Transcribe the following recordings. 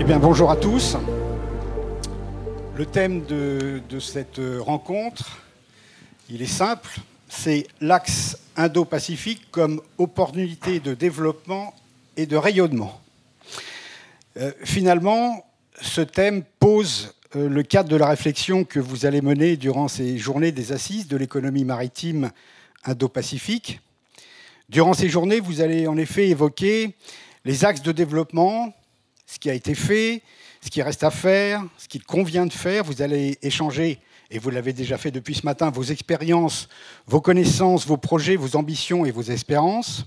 Eh bien, bonjour à tous. Le thème de cette rencontre, il est simple, c'est l'axe Indo-Pacifique comme opportunité de développement et de rayonnement. Finalement, ce thème pose le cadre de la réflexion que vous allez mener durant ces journées des assises de l'économie maritime Indo-Pacifique. Durant ces journées, vous allez en effet évoquer les axes de développement, ce qui a été fait, ce qui reste à faire, ce qu'il convient de faire. Vous allez échanger, et vous l'avez déjà fait depuis ce matin, vos expériences, vos connaissances, vos projets, vos ambitions et vos espérances.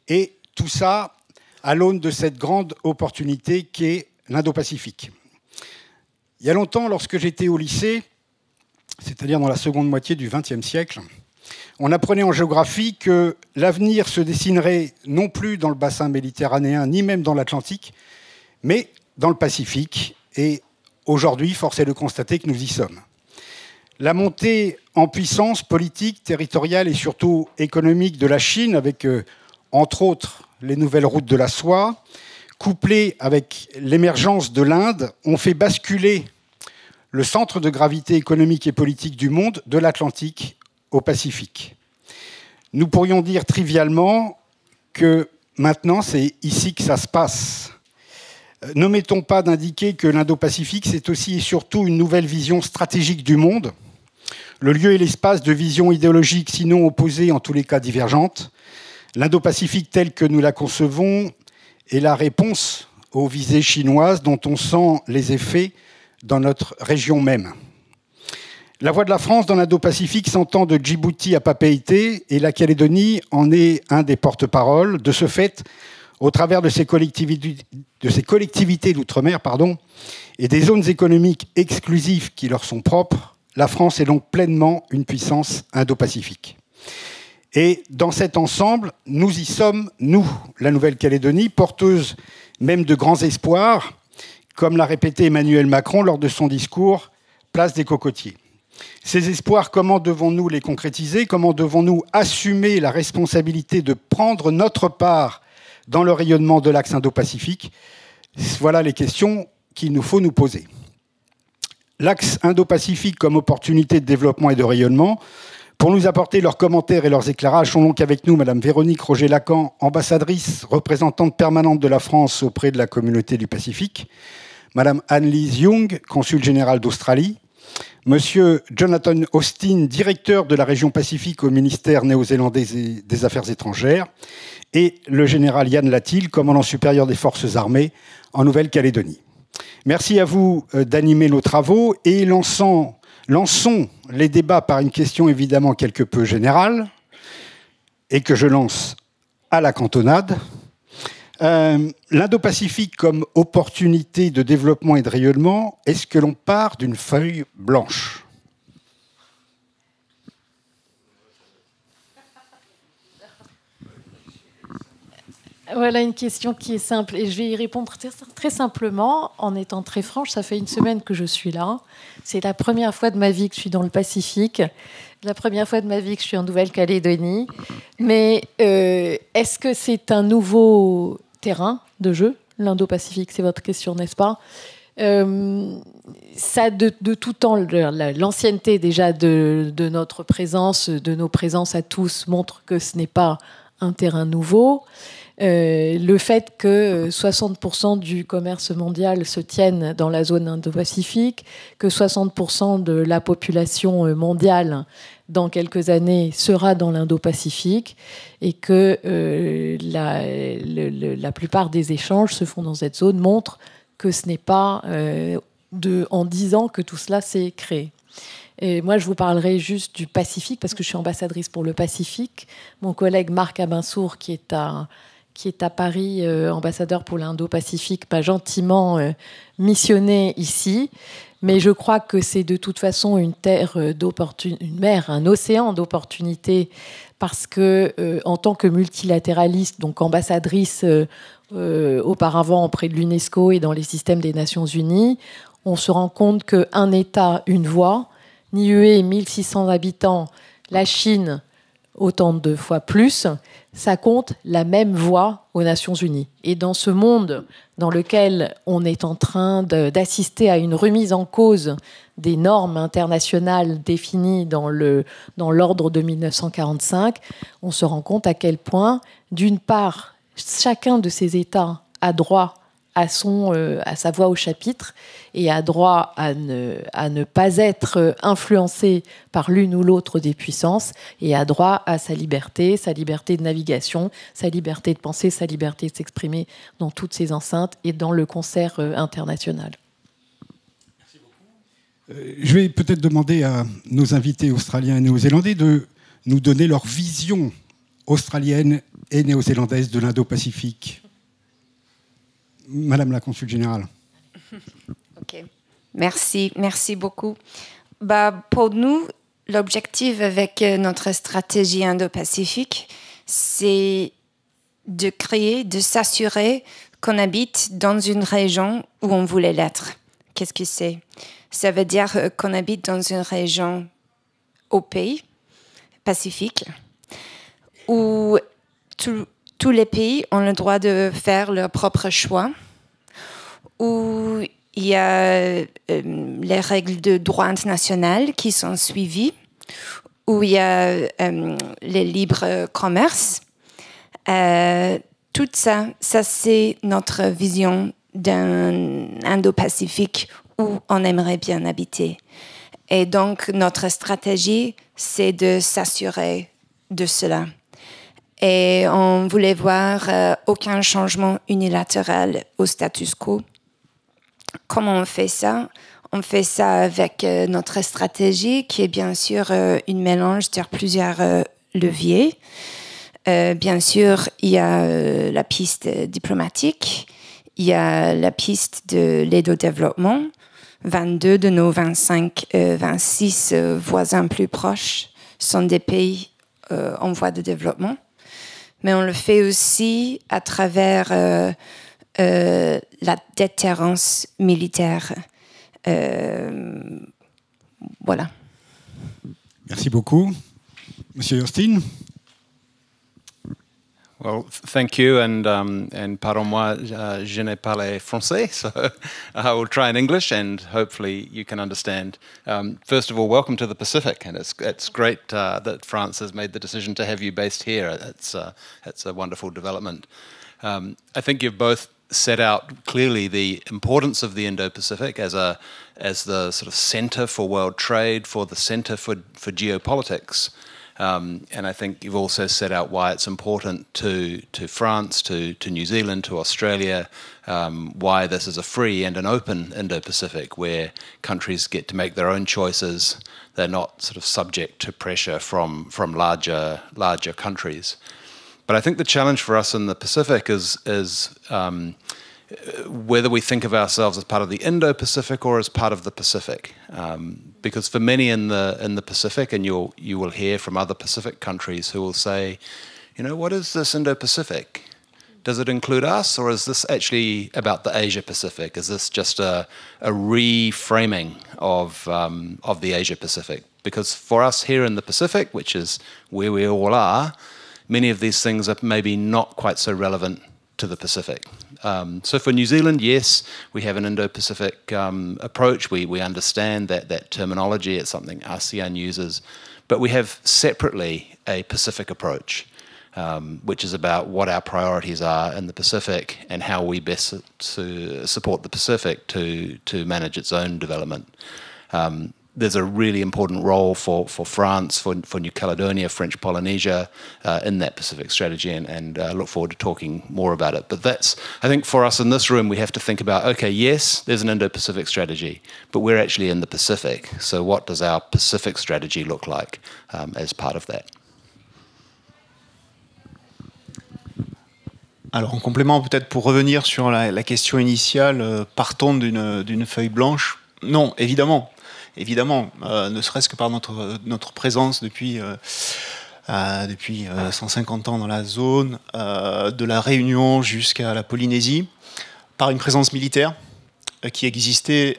Et tout ça à l'aune de cette grande opportunité qu'est l'Indo-Pacifique. Il y a longtemps, lorsque j'étais au lycée, c'est-à-dire dans la seconde moitié du XXe siècle, on apprenait en géographie que l'avenir se dessinerait non plus dans le bassin méditerranéen, ni même dans l'Atlantique, mais dans le Pacifique. Et aujourd'hui, force est de constater que nous y sommes. La montée en puissance politique, territoriale et surtout économique de la Chine, avec, entre autres, les nouvelles routes de la soie, couplées avec l'émergence de l'Inde, ont fait basculer le centre de gravité économique et politique du monde de l'Atlantique au Pacifique. Nous pourrions dire trivialement que maintenant, c'est ici que ça se passe. N'omettons pas d'indiquer que l'Indo-Pacifique, c'est aussi et surtout une nouvelle vision stratégique du monde, le lieu et l'espace de visions idéologiques, sinon opposées, en tous les cas divergentes. L'Indo-Pacifique telle que nous la concevons est la réponse aux visées chinoises dont on sent les effets dans notre région même. La voix de la France dans l'Indo-Pacifique s'entend de Djibouti à Papeete et la Calédonie en est un des porte-paroles. De ce fait, au travers de ces collectivités d'outre-mer et des zones économiques exclusives qui leur sont propres, la France est donc pleinement une puissance indo-pacifique. Et dans cet ensemble, nous y sommes, nous, la Nouvelle-Calédonie, porteuse même de grands espoirs, comme l'a répété Emmanuel Macron lors de son discours « Place des Cocotiers ». Ces espoirs, comment devons-nous les concrétiser? Comment devons-nous assumer la responsabilité de prendre notre part dans le rayonnement de l'axe Indo-Pacifique? Voilà les questions qu'il nous faut nous poser. L'axe Indo-Pacifique comme opportunité de développement et de rayonnement. Pour nous apporter leurs commentaires et leurs éclairages, sont donc avec nous Madame Véronique Roger-Lacan, ambassadrice, représentante permanente de la France auprès de la communauté du Pacifique, Madame Annelise Young, consul général d'Australie, Monsieur Jonathan Austin, directeur de la région Pacifique au ministère néo-zélandais des Affaires étrangères, et le général Yann Latil, commandant supérieur des forces armées en Nouvelle-Calédonie. Merci à vous d'animer nos travaux et lançons les débats par une question évidemment quelque peu générale et que je lance à la cantonade. L'Indo-Pacifique comme opportunité de développement et de rayonnement, est-ce que l'on part d'une feuille blanche? Voilà une question qui est simple et je vais y répondre très simplement en étant très franche. Ça fait une semaine que je suis là. C'est la première fois de ma vie que je suis dans le Pacifique, la première fois de ma vie que je suis en Nouvelle-Calédonie. Mais est-ce que c'est un nouveau terrain de jeu? L'Indo-Pacifique, c'est votre question, n'est-ce pas? Ça, de tout temps, l'ancienneté déjà de notre présence, de nos présences à tous, montre que ce n'est pas un terrain nouveau. Le fait que 60% du commerce mondial se tienne dans la zone Indo-Pacifique, que 60% de la population mondiale dans quelques années sera dans l'Indo-Pacifique et que la plupart des échanges se font dans cette zone montrent que ce n'est pas en 10 ans que tout cela s'est créé. Et moi, je vous parlerai juste du Pacifique parce que je suis ambassadrice pour le Pacifique. Mon collègue Marc Abinsour, qui est à Paris, ambassadeur pour l'Indo-Pacifique, m'a gentiment missionné ici. Mais je crois que c'est de toute façon une mer, un océan d'opportunités, parce que en tant que multilatéraliste, donc ambassadrice auparavant auprès de l'UNESCO et dans les systèmes des Nations Unies, on se rend compte qu'un État, une voix, Niue, 1600 habitants, la Chine, autant de fois plus, ça compte la même voix aux Nations Unies. Et dans ce monde dans lequel on est en train d'assister à une remise en cause des normes internationales définies dans l'ordre de 1945, on se rend compte à quel point, d'une part, chacun de ces États a droit à sa voix au chapitre et a droit à ne pas être influencé par l'une ou l'autre des puissances et a droit à sa liberté de navigation, sa liberté de penser, sa liberté de s'exprimer dans toutes ces enceintes et dans le concert international. Merci beaucoup. Je vais peut-être demander à nos invités australiens et néo-zélandais de nous donner leur vision australienne et néo-zélandaise de l'Indo-Pacifique. Madame la consul générale. Ok, merci beaucoup. Pour nous, l'objectif avec notre stratégie Indo-Pacifique, c'est de s'assurer qu'on habite dans une région où on voulait l'être. Qu'est-ce que c'est? Ça veut dire qu'on habite dans une région au pays, Pacifique, où tous les pays ont le droit de faire leur propre choix, où il y a les règles de droit international qui sont suivies, où il y a les libres commerces. Tout ça c'est notre vision d'un Indo-Pacifique où on aimerait bien habiter. Et donc, notre stratégie, c'est de s'assurer de cela. Et on voulait voir aucun changement unilatéral au status quo. Comment on fait ça? On fait ça avec notre stratégie qui est bien sûr une mélange sur plusieurs leviers. Bien sûr, il y a la piste diplomatique, il y a la piste de l'aide au développement. 22 de nos 26 voisins plus proches sont des pays en voie de développement. Mais on le fait aussi à travers la déterrence militaire. Voilà. Merci beaucoup. Monsieur Austin. Well, thank you, and pardon-moi, je n'ai parlé français, so I will try in English, and hopefully you can understand. First of all, welcome to the Pacific, and it's great that France has made the decision to have you based here. It's a wonderful development. I think you've both set out clearly the importance of the Indo-Pacific as the sort of centre for world trade, for the centre for geopolitics. And I think you've also set out why it's important to France, to New Zealand, to Australia, why this is a free and an open Indo-Pacific where countries get to make their own choices. They're not sort of subject to pressure from larger countries. But I think the challenge for us in the Pacific is whether we think of ourselves as part of the Indo-Pacific or as part of the Pacific. Because for many in the Pacific, and you will hear from other Pacific countries who will say, you know, what is this Indo-Pacific? Does it include us, or is this actually about the Asia-Pacific? Is this just a reframing of the Asia-Pacific? Because for us here in the Pacific, which is where we all are, many of these things are maybe not quite so relevant to the Pacific. So for New Zealand, yes, we have an Indo-Pacific approach. We understand that terminology. It's something ASEAN uses. But we have separately a Pacific approach, which is about what our priorities are in the Pacific and how we best to support the Pacific to manage its own development. There's a really important role for France, for New Caledonia, French Polynesia in that Pacific strategy, and I look forward to talking more about it. But that's, I think for us in this room, we have to think about, okay, yes, there's an Indo-Pacific strategy, but we're actually in the Pacific. So what does our Pacific strategy look like as part of that? Alors en complément, peut-être pour revenir sur la question initiale, partons d'une feuille blanche. Non, évidemment, ne serait-ce que par notre présence depuis 150 ans dans la zone, de la Réunion jusqu'à la Polynésie, par une présence militaire qui existait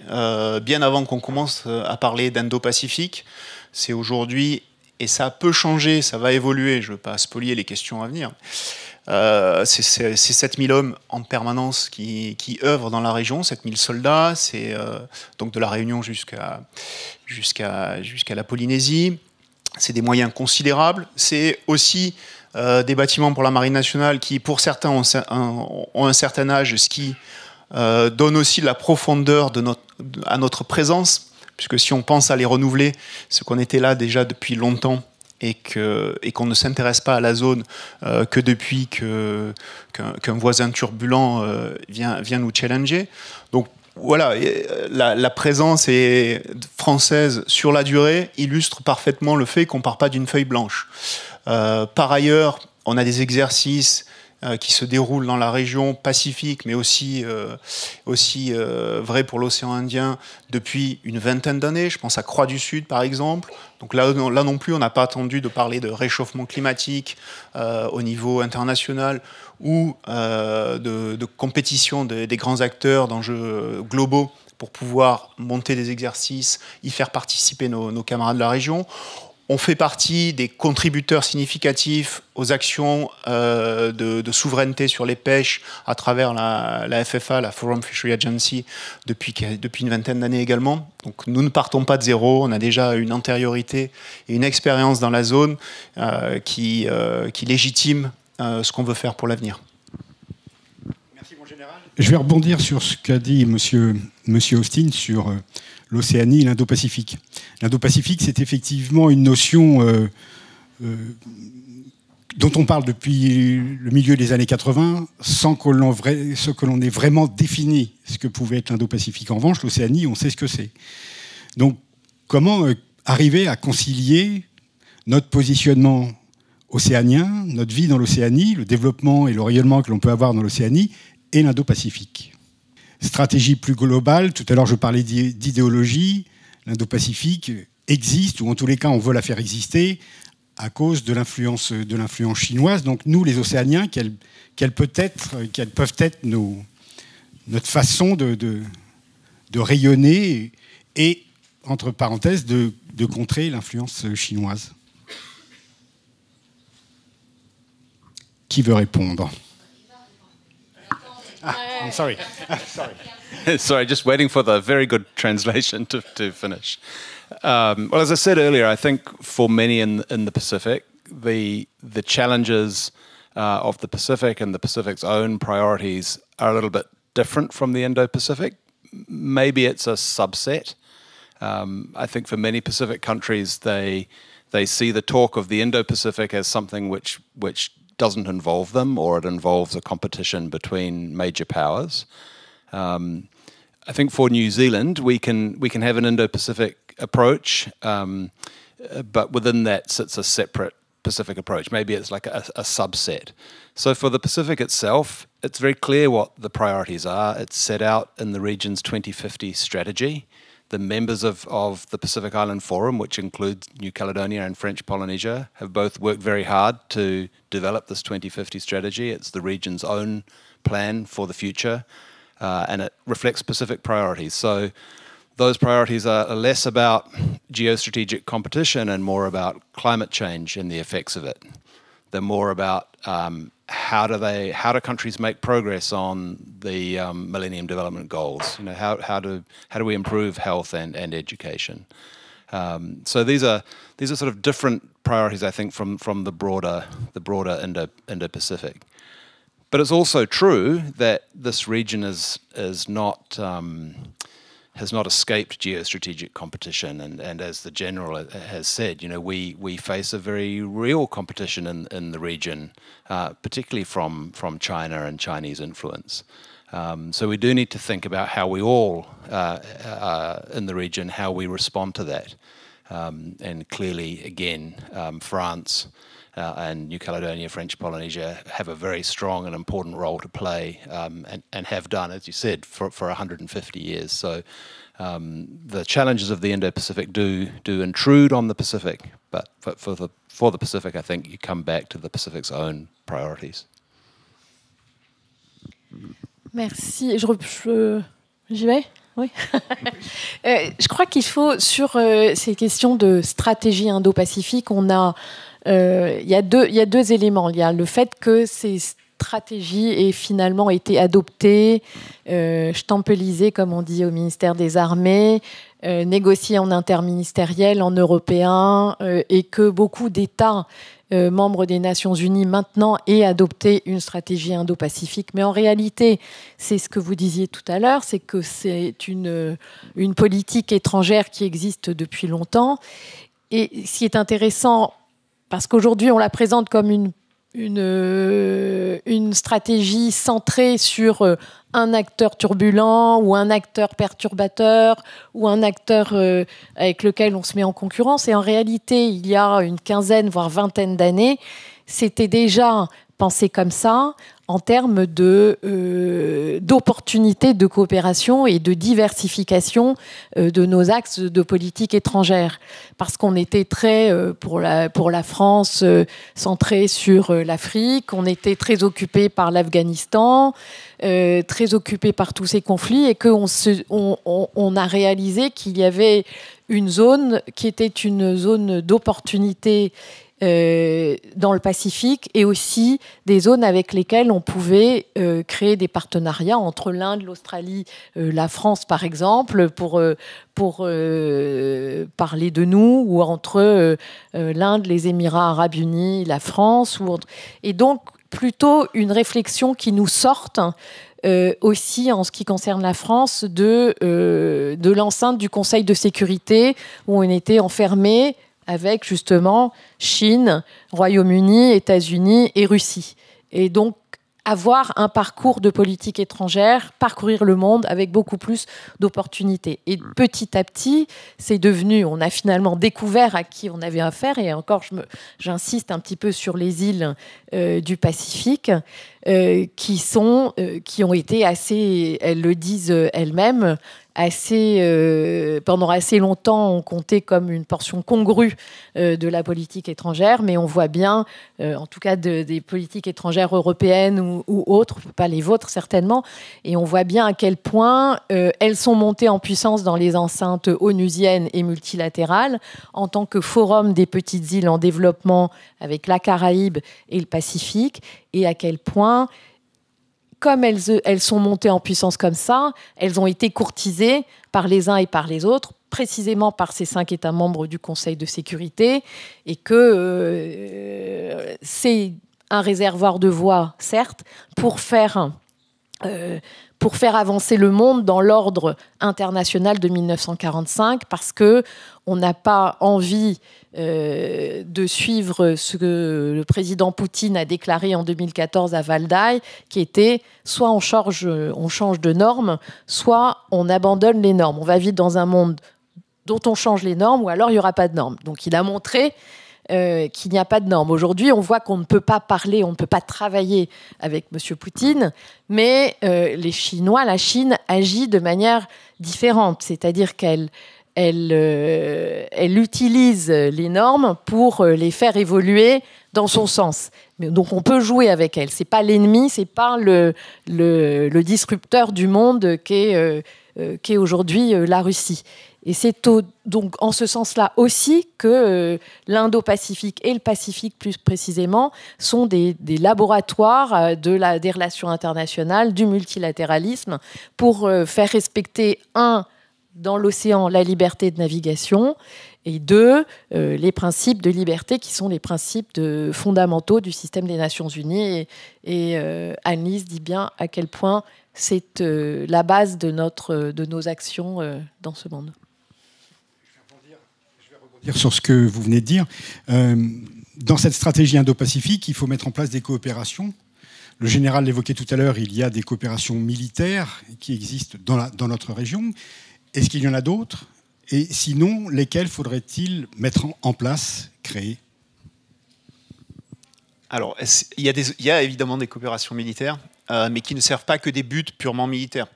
bien avant qu'on commence à parler d'Indo-Pacifique. C'est aujourd'hui et ça peut changer, ça va évoluer, je ne veux pas spolier les questions à venir. C'est 7000 hommes en permanence qui œuvrent dans la région, 7000 soldats, c'est donc de la Réunion jusqu'à la Polynésie. C'est des moyens considérables. C'est aussi des bâtiments pour la Marine nationale qui, pour certains, ont un certain âge, ce qui donne aussi de la profondeur à notre présence, puisque si on pense à les renouveler, c'est qu'on était là déjà depuis longtemps et qu'on ne s'intéresse pas à la zone que depuis qu'un voisin turbulent vient nous challenger. Donc voilà, la présence française sur la durée illustre parfaitement le fait qu'on ne part pas d'une feuille blanche. Par ailleurs, on a des exercices qui se déroulent dans la région Pacifique, mais aussi vrai pour l'océan Indien depuis une vingtaine d'années. Je pense à Croix du Sud, par exemple. Donc là non plus, on n'a pas attendu de parler de réchauffement climatique au niveau international ou de compétition des grands acteurs d'enjeux globaux pour pouvoir monter des exercices, y faire participer nos camarades de la région. On fait partie des contributeurs significatifs aux actions de souveraineté sur les pêches à travers la FFA, la Forum Fishery Agency, depuis une vingtaine d'années également. Donc nous ne partons pas de zéro, on a déjà une antériorité et une expérience dans la zone qui légitime ce qu'on veut faire pour l'avenir. Merci, mon général. Je vais rebondir sur ce qu'a dit monsieur Austin sur l'Océanie et l'Indo-Pacifique. L'Indo-Pacifique, c'est effectivement une notion dont on parle depuis le milieu des années 80, sans que l'on ait vraiment défini ce que pouvait être l'Indo-Pacifique. En revanche, l'Océanie, on sait ce que c'est. Donc, comment arriver à concilier notre positionnement océanien, notre vie dans l'Océanie, le développement et le rayonnement que l'on peut avoir dans l'Océanie, et l'Indo-Pacifique? Stratégie plus globale, tout à l'heure je parlais d'idéologie, l'Indo-Pacifique existe, ou en tous les cas on veut la faire exister, à cause de l'influence chinoise. Donc nous, les Océaniens, quelles peuvent être notre façon de rayonner et, entre parenthèses, de contrer l'influence chinoise? Qui veut répondre? I'm sorry. Sorry, just waiting for the very good translation to finish. Well, as I said earlier, I think for many in the Pacific, the challenges of the Pacific and the Pacific's own priorities are a little bit different from the Indo-Pacific. Maybe it's a subset. I think for many Pacific countries, they see the talk of the Indo-Pacific as something which doesn't involve them, or it involves a competition between major powers. I think for New Zealand, we can have an Indo-Pacific approach, but within that sits a separate Pacific approach. Maybe it's like a subset. So for the Pacific itself, it's very clear what the priorities are. It's set out in the region's 2050 strategy. The members of the Pacific Island Forum, which includes New Caledonia and French Polynesia, have both worked very hard to develop this 2050 strategy. It's the region's own plan for the future, and it reflects Pacific priorities. So those priorities are less about geostrategic competition and more about climate change and the effects of it. They're more about how do countries make progress on the Millennium Development Goals? You know, how do we improve health and education? So these are sort of different priorities, I think, from the broader Indo-Pacific. But it's also true that this region has not escaped geostrategic competition, and as the General has said, you know, we face a very real competition in the region, particularly from China and Chinese influence. So we do need to think about how we all in the region, how we respond to that. And clearly, again, France and New Caledonia, French Polynesia have a very strong and important role to play, and have done, as you said, for 150 years. So the challenges of the Indo-Pacific do intrude on the Pacific, but for the Pacific, I think you come back to the Pacific's own priorities. Merci. J'y vais? Oui. Je crois qu'il faut, sur ces questions de stratégie indo-pacifique, il y a deux éléments. Il y a le fait que ces stratégies aient finalement été adoptées, stampelisées, comme on dit au ministère des Armées, négociées en interministériel, en européen, et que beaucoup d'États membres des Nations Unies maintenant aient adopté une stratégie indo-pacifique. Mais en réalité, c'est ce que vous disiez tout à l'heure, c'est que c'est une politique étrangère qui existe depuis longtemps. Et ce qui est intéressant, parce qu'aujourd'hui on la présente comme une stratégie centrée sur un acteur turbulent ou un acteur perturbateur ou un acteur avec lequel on se met en concurrence. Et en réalité, il y a une quinzaine, voire vingtaine d'années, c'était déjà pensé comme ça en termes d'opportunités de coopération et de diversification de nos axes de politique étrangère. Parce qu'on était très, pour la France, centré sur l'Afrique, on était très occupé par l'Afghanistan, très occupé par tous ces conflits, et qu'on a réalisé qu'il y avait une zone qui était une zone d'opportunité dans le Pacifique, et aussi des zones avec lesquelles on pouvait créer des partenariats entre l'Inde, l'Australie, la France par exemple, pour parler de nous, ou entre l'Inde, les Émirats arabes unis, la France. Et donc plutôt une réflexion qui nous sorte aussi, en ce qui concerne la France, de l'enceinte du Conseil de sécurité, où on était enfermés avec justement Chine, Royaume-Uni, États-Unis et Russie. Et donc avoir un parcours de politique étrangère, parcourir le monde avec beaucoup plus d'opportunités. Et petit à petit, c'est devenu, on a finalement découvert à qui on avait affaire, et encore j'insiste un petit peu sur les îles du Pacifique, qui ont été assez, elles le disent elles-mêmes, pendant assez longtemps, on comptait comme une portion congrue de la politique étrangère, mais on voit bien, en tout cas des politiques étrangères européennes ou autres, pas les vôtres certainement, et on voit bien à quel point elles sont montées en puissance dans les enceintes onusiennes et multilatérales, en tant que forum des petites îles en développement avec la Caraïbe et le Pacifique, et à quel point, comme elles sont montées en puissance comme ça, elles ont été courtisées par les uns et par les autres, précisément par ces 5 États membres du Conseil de sécurité, et que c'est un réservoir de voix, certes, pour faire avancer le monde dans l'ordre international de 1945, parce qu'on n'a pas envie de suivre ce que le président Poutine a déclaré en 2014 à Valdai, qui était soit on change de normes, soit on abandonne les normes. On va vivre dans un monde dont on change les normes, ou alors il n'y aura pas de normes. Donc il a montré qu'il n'y a pas de normes. Aujourd'hui, on voit qu'on ne peut pas parler, on ne peut pas travailler avec M. Poutine, mais la Chine agit de manière différente, c'est-à-dire qu'elle utilise les normes pour les faire évoluer dans son sens. Donc on peut jouer avec elle. C'est pas l'ennemi, c'est pas le disrupteur du monde qu'est aujourd'hui la Russie. Et c'est donc en ce sens-là aussi que l'Indo-Pacifique et le Pacifique plus précisément sont des laboratoires des relations internationales, du multilatéralisme, pour faire respecter, dans l'océan, la liberté de navigation, et 2, les principes de liberté qui sont les principes fondamentaux du système des Nations Unies. Et Anne-Lise dit bien à quel point c'est la base de nos actions dans ce monde. Je vais rebondir sur ce que vous venez de dire. Dans cette stratégie indo-pacifique, il faut mettre en place des coopérations. Le général l'évoquait tout à l'heure, il y a des coopérations militaires qui existent dans notre région. Est-ce qu'il y en a d'autres? Et sinon, lesquelles faudrait-il mettre en place, créer? Alors, il y a évidemment des coopérations militaires, mais qui ne servent pas que des buts purement militaires.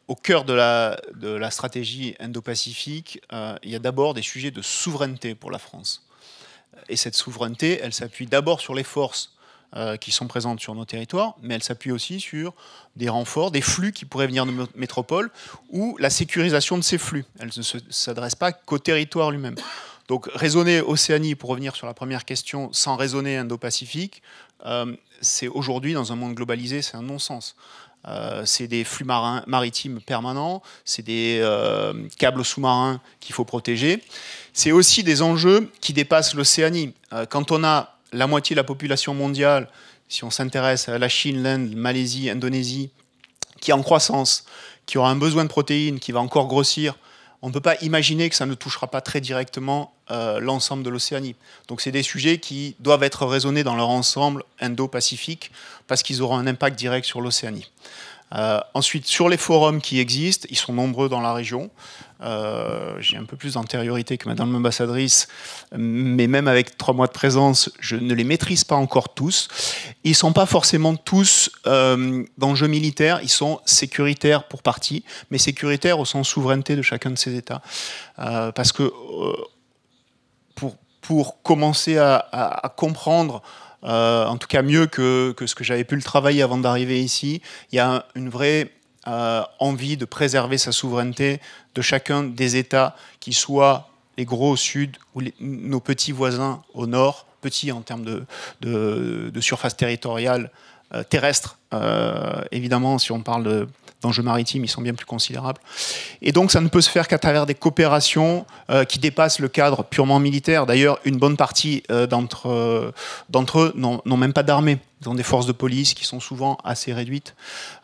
Au cœur de la stratégie indo-pacifique, il y a d'abord des sujets de souveraineté pour la France. Et cette souveraineté, elle s'appuie d'abord sur les forces de l'Union européenne, mais elle s'appuie aussi sur les forces qui sont présentes sur nos territoires, mais elle s'appuie aussi sur des renforts, des flux qui pourraient venir de métropole, ou la sécurisation de ces flux. Elle ne s'adresse pas qu'au territoire lui-même. Donc raisonner Océanie, pour revenir sur la première question, sans raisonner Indo-Pacifique, c'est aujourd'hui, dans un monde globalisé, c'est un non-sens. C'est des flux maritimes permanents, c'est des câbles sous-marins qu'il faut protéger. C'est aussi des enjeux qui dépassent l'Océanie. Quand on a la moitié de la population mondiale, si on s'intéresse à la Chine, l'Inde, Malaisie, Indonésie, qui est en croissance, qui aura un besoin de protéines, qui va encore grossir, on ne peut pas imaginer que ça ne touchera pas très directement l'ensemble de l'Océanie. Donc c'est des sujets qui doivent être raisonnés dans leur ensemble Indo-Pacifique parce qu'ils auront un impact direct sur l'Océanie. Ensuite, sur les forums qui existent, ils sont nombreux dans la région. J'ai un peu plus d'antériorité que Madame l'ambassadrice, mais même avec 3 mois de présence, je ne les maîtrise pas encore tous. Ils ne sont pas forcément tous d'enjeux militaires, ils sont sécuritaires pour partie, mais sécuritaires au sens souveraineté de chacun de ces États. Parce que pour commencer à comprendre, en tout cas mieux que ce que j'avais pu le travailler avant d'arriver ici, il y a une vraie envie de préserver sa souveraineté de chacun des États, qu'ils soient les gros au sud ou nos petits voisins au nord, petits en termes de surface territoriale terrestre. Évidemment, si on parle d'enjeux maritimes, ils sont bien plus considérables. Et donc, ça ne peut se faire qu'à travers des coopérations qui dépassent le cadre purement militaire. D'ailleurs, une bonne partie d'entre eux n'ont même pas d'armée. Ils ont des forces de police qui sont souvent assez réduites.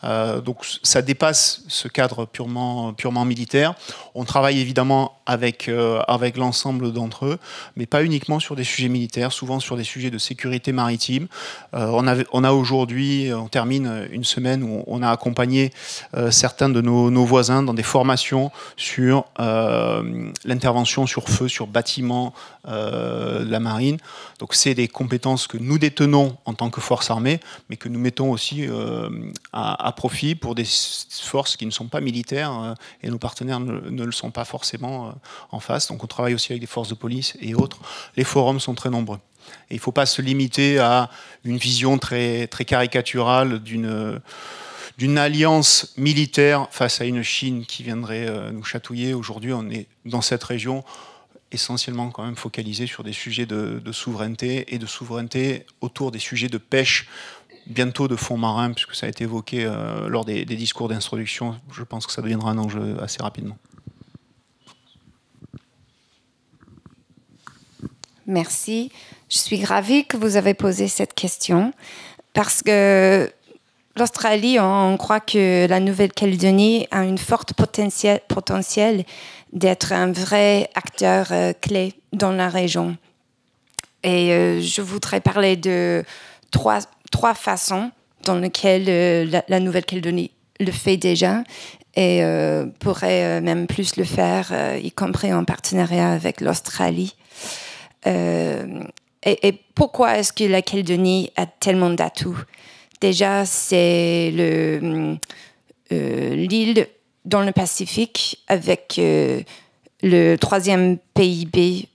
Donc, ça dépasse ce cadre purement militaire. On travaille évidemment avec l'ensemble d'entre eux, mais pas uniquement sur des sujets militaires, souvent sur des sujets de sécurité maritime. On a aujourd'hui, on termine une semaine où on a accompagné certains de nos voisins dans des formations sur l'intervention sur feu, sur bâtiments de la marine. Donc c'est des compétences que nous détenons en tant que force armée, mais que nous mettons aussi à profit pour des forces qui ne sont pas militaires et nos partenaires ne le sont pas forcément en face. Donc on travaille aussi avec des forces de police et autres. Les forums sont très nombreux. Et il ne faut pas se limiter à une vision très, très caricaturale d'une alliance militaire face à une Chine qui viendrait nous chatouiller. Aujourd'hui, on est dans cette région essentiellement quand même focalisé sur des sujets de souveraineté et de souveraineté autour des sujets de pêche, bientôt de fonds marins, puisque ça a été évoqué lors des discours d'introduction. Je pense que ça deviendra un enjeu assez rapidement. Merci. Je suis ravie que vous avez posé cette question parce que l'Australie, on croit que la Nouvelle-Calédonie a une forte potentiel d'être un vrai acteur clé dans la région. Et je voudrais parler de trois façons dans lesquelles la Nouvelle-Calédonie le fait déjà et pourrait même plus le faire, y compris en partenariat avec l'Australie. Et pourquoi est-ce que la Calédonie a tellement d'atouts? Déjà, c'est l'île dans le Pacifique avec le 3e PIB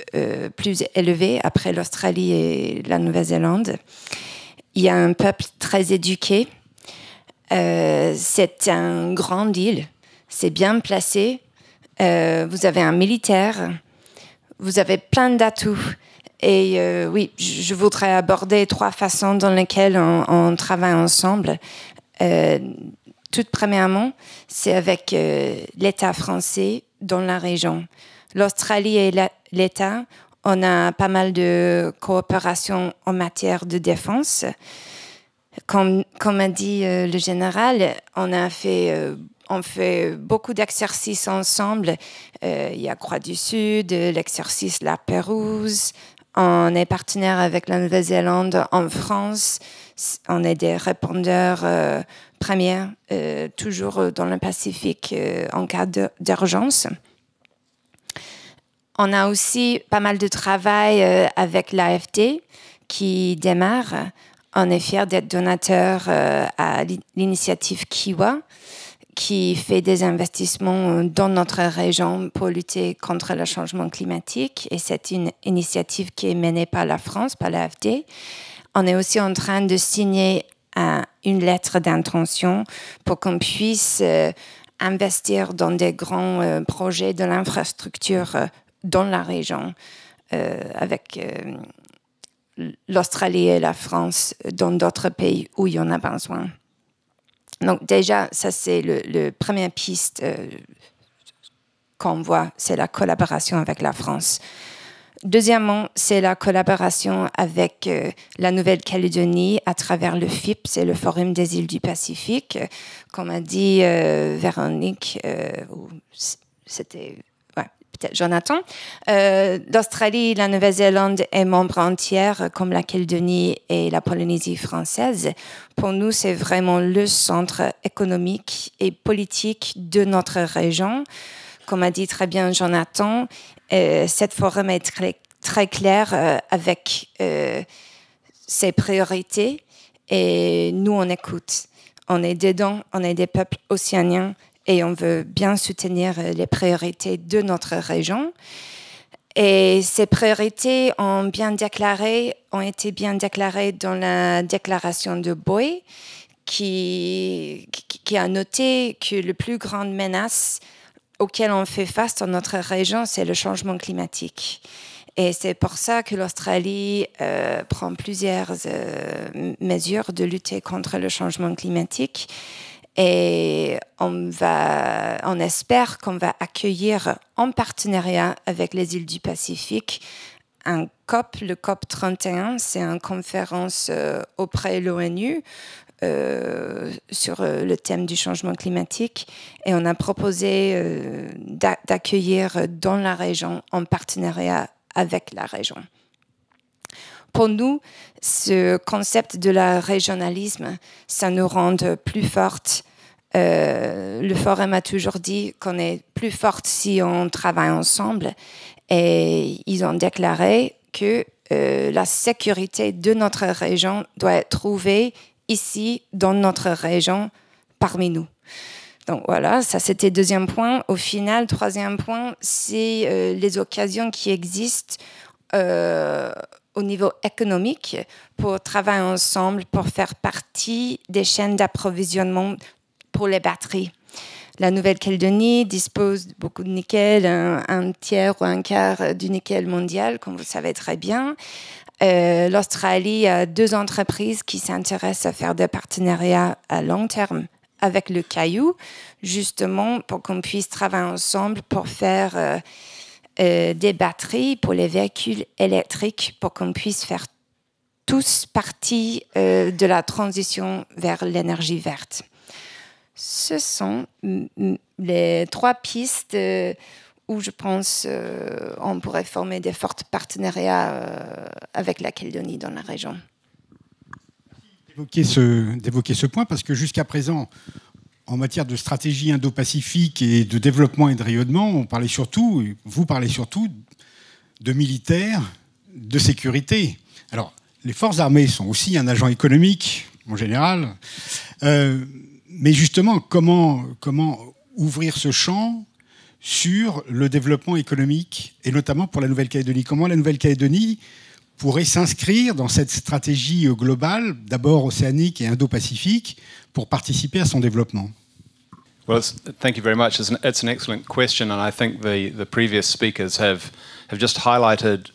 plus élevé après l'Australie et la Nouvelle-Zélande. Il y a un peuple très éduqué. C'est une grande île. C'est bien placé. Vous avez un militaire. Vous avez plein d'atouts. Et oui, je voudrais aborder 3 façons dans lesquelles on travaille ensemble. Tout premièrement, c'est avec l'État français dans la région. L'Australie et l'État, on a pas mal de coopération en matière de défense. Comme a dit le général, on fait beaucoup d'exercices ensemble. Il y a Croix du Sud, l'exercice La Pérouse. On est partenaire avec la Nouvelle-Zélande en France. On est des répondeurs premiers, toujours dans le Pacifique en cas d'urgence. On a aussi pas mal de travail avec l'AFD qui démarre. On est fiers d'être donateur à l'initiative Kiwa, qui fait des investissements dans notre région pour lutter contre le changement climatique. Et c'est une initiative qui est menée par la France, par l'AFD. on est aussi en train de signer une lettre d'intention pour qu'on puisse investir dans des grands projets de l'infrastructure dans la région, avec l'Australie et la France, dans d'autres pays où il y en a besoin. Donc déjà, ça c'est le première piste qu'on voit, c'est la collaboration avec la France. Deuxièmement, c'est la collaboration avec la Nouvelle-Calédonie à travers le FIP, c'est le Forum des îles du Pacifique. Comme a dit Véronique, c'était peut-être Jonathan, l'Australie et la Nouvelle-Zélande est membre entière, comme la Calédonie et la Polynésie française. Pour nous, c'est vraiment le centre économique et politique de notre région. Comme a dit très bien Jonathan, cette forum est très clair avec ses priorités et nous, on écoute. On est dedans, on est des peuples océaniens et on veut bien soutenir les priorités de notre région. Et ces priorités ont été bien déclarées dans la déclaration de Boy, qui a noté que la plus grande menace auquel on fait face dans notre région, c'est le changement climatique. Et c'est pour ça que l'Australie prend plusieurs mesures de lutter contre le changement climatique. Et on espère qu'on va accueillir en partenariat avec les îles du Pacifique un COP, le COP 31, c'est une conférence auprès de l'ONU sur le thème du changement climatique, et on a proposé d'accueillir dans la région en partenariat avec la région. Pour nous, ce concept de la régionalisme, ça nous rend plus fortes. Le Forum a toujours dit qu'on est plus forte si on travaille ensemble, et ils ont déclaré que la sécurité de notre région doit être trouvée ici, dans notre région, parmi nous. Donc voilà, ça c'était le deuxième point. Au final, troisième point, c'est les occasions qui existent au niveau économique pour travailler ensemble, pour faire partie des chaînes d'approvisionnement pour les batteries. La Nouvelle-Calédonie dispose de beaucoup de nickel, un tiers ou un quart du nickel mondial, comme vous savez très bien. L'Australie a 2 entreprises qui s'intéressent à faire des partenariats à long terme avec le caillou, justement pour qu'on puisse travailler ensemble pour faire des batteries pour les véhicules électriques, pour qu'on puisse faire tous partie de la transition vers l'énergie verte. Ce sont les 3 pistes où je pense on pourrait former des forts partenariats avec la Calédonie dans la région. D'évoquer ce point, parce que jusqu'à présent, en matière de stratégie indo-pacifique et de développement et de rayonnement, vous parlez surtout de militaires, de sécurité. Alors, les forces armées sont aussi un agent économique, en général. Mais justement, comment ouvrir ce champ sur le développement économique, et notamment pour la Nouvelle-Calédonie? Comment la Nouvelle-Calédonie pourrait s'inscrire dans cette stratégie globale, d'abord océanique et indo-pacifique, pour participer à son développement? Well, thank you very much. It's an excellent question, and I think the previous speakers have just highlighted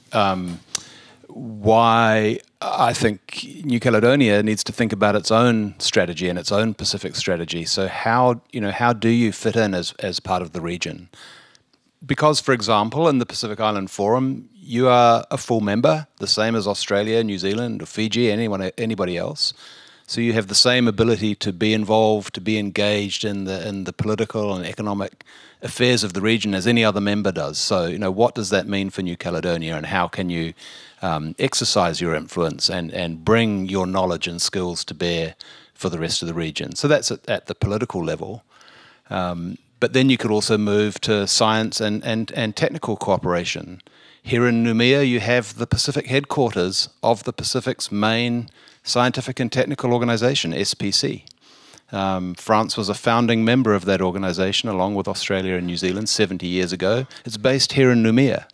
why I think New Caledonia needs to think about its own strategy and its own Pacific strategy. So how do you fit in as part of the region? Because, for example, in the Pacific Island Forum, you are a full member, the same as Australia, New Zealand, or Fiji, anybody else. So you have the same ability to be involved, to be engaged in the political and economic affairs of the region as any other member does. So, what does that mean for New Caledonia, and how can you exercise your influence and bring your knowledge and skills to bear for the rest of the region? So that's at the political level. But then you could also move to science and technical cooperation. Here in Noumea, you have the Pacific headquarters of the Pacific's main scientific and technical organization, SPC. France was a founding member of that organization, along with Australia and New Zealand, 70 years ago. It's based here in Noumea.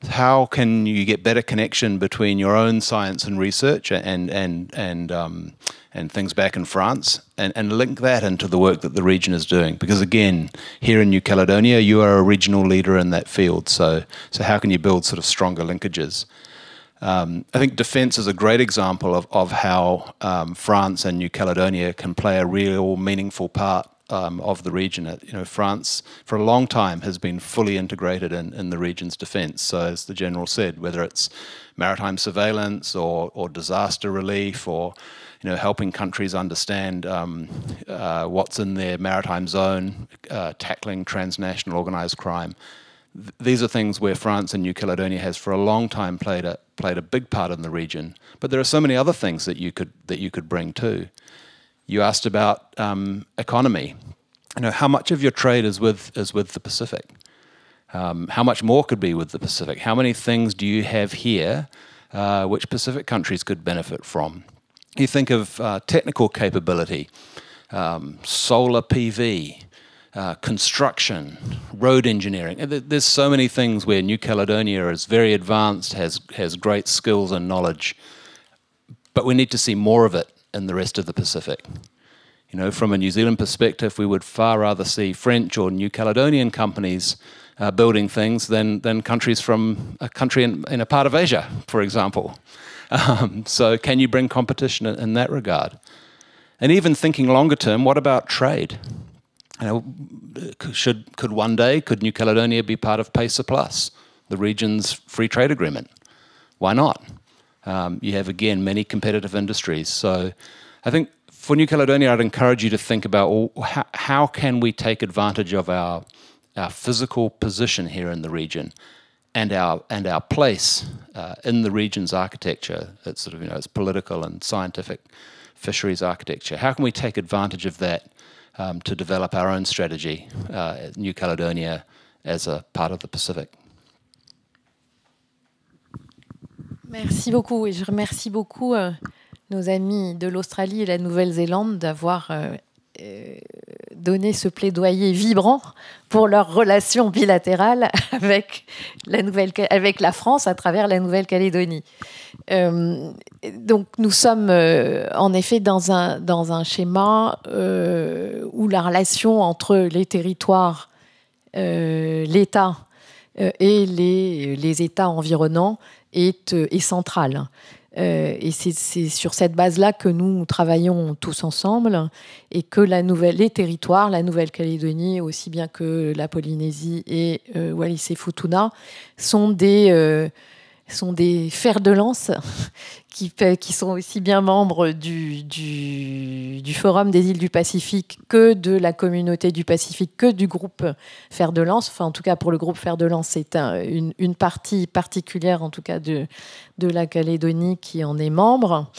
how can you get better connection between your own science and research and things back in France, and link that into the work that the region is doing? Because again, here in New Caledonia, you are a regional leader in that field. So how can you build sort of stronger linkages? I think defence is a great example of how France and New Caledonia can play a real meaningful part of the region. France, for a long time, has been fully integrated in the region's defence. So, as the General said, whether it's maritime surveillance or disaster relief or helping countries understand what's in their maritime zone, tackling transnational organised crime. These are things where France and New Caledonia has for a long time played a big part in the region. But there are so many other things that you could bring too. You asked about economy. How much of your trade is with the Pacific? How much more could be with the Pacific? How many things do you have here which Pacific countries could benefit from? You think of technical capability, solar PV, construction, road engineering. There's so many things where New Caledonia is very advanced, has great skills and knowledge, but we need to see more of it in the rest of the Pacific. From a New Zealand perspective, we would far rather see French or New Caledonian companies building things than countries from a country in a part of Asia, for example. So can you bring competition in that regard? And even thinking longer term, what about trade? Could one day New Caledonia be part of PACER Plus, the region's free trade agreement? Why not? You have, again, many competitive industries. So I think for New Caledonia, I'd encourage you to think about how can we take advantage of our physical position here in the region and our place in the region's architecture. It's sort of, it's political and scientific fisheries architecture. How can we take advantage of that to develop our own strategy, New Caledonia as a part of the Pacific? Merci beaucoup, et je remercie beaucoup nos amis de l'Australie et la Nouvelle-Zélande d'avoir donné ce plaidoyer vibrant pour leur relation bilatérale avec la France à travers la Nouvelle-Calédonie. Donc nous sommes en effet dans un schéma où la relation entre les territoires, l'État et les États environnants est centrale. Et c'est sur cette base-là que nous travaillons tous ensemble et que les territoires, la Nouvelle-Calédonie aussi bien que la Polynésie et Wallis et Futuna sont des fers de lance qui sont aussi bien membres du Forum des îles du Pacifique que de la communauté du Pacifique, que du groupe Fer de Lance. Enfin, en tout cas, pour le groupe Fer de Lance, c'est une partie particulière, en tout cas, de la Calédonie qui en est membre.